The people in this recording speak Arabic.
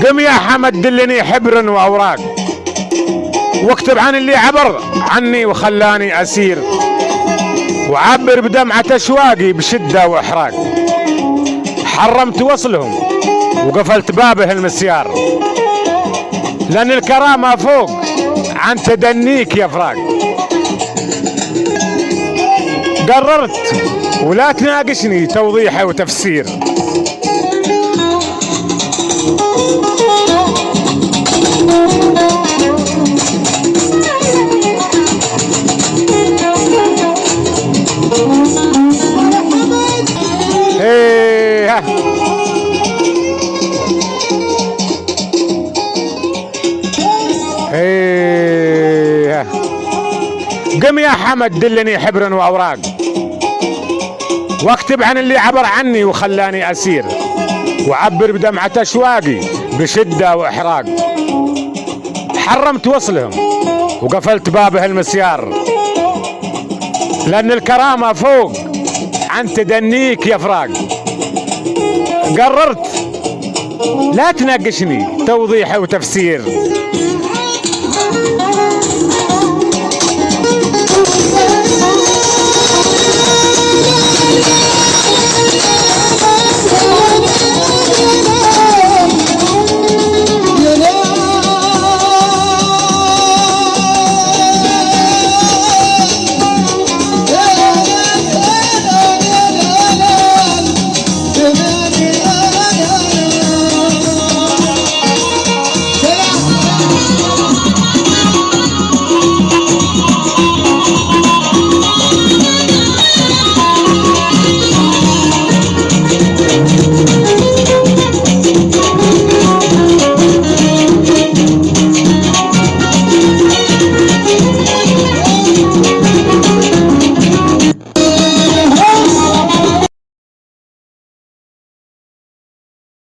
قم يا حمد دلني حبر واوراق، واكتب عن اللي عبر عني وخلاني اسير، وعبر بدمعة اشواقي بشدة واحراق. حرمت وصلهم وقفلت بابه المسيار، لان الكرامة فوق عن تدنيك يا فراق. قررت ولا تناقشني توضيح وتفسير، ايه ايه. قم يا حمد دلني حبر واوراق، واكتب عن اللي عبر عني وخلاني اسير، وعبر بدمعة اشواقي بشدة واحراق. حرمت وصلهم وقفلت بابه المسيار، لان الكرامة فوق عن تدنيك يا فراق. قررت لا تناقشني توضيح وتفسير.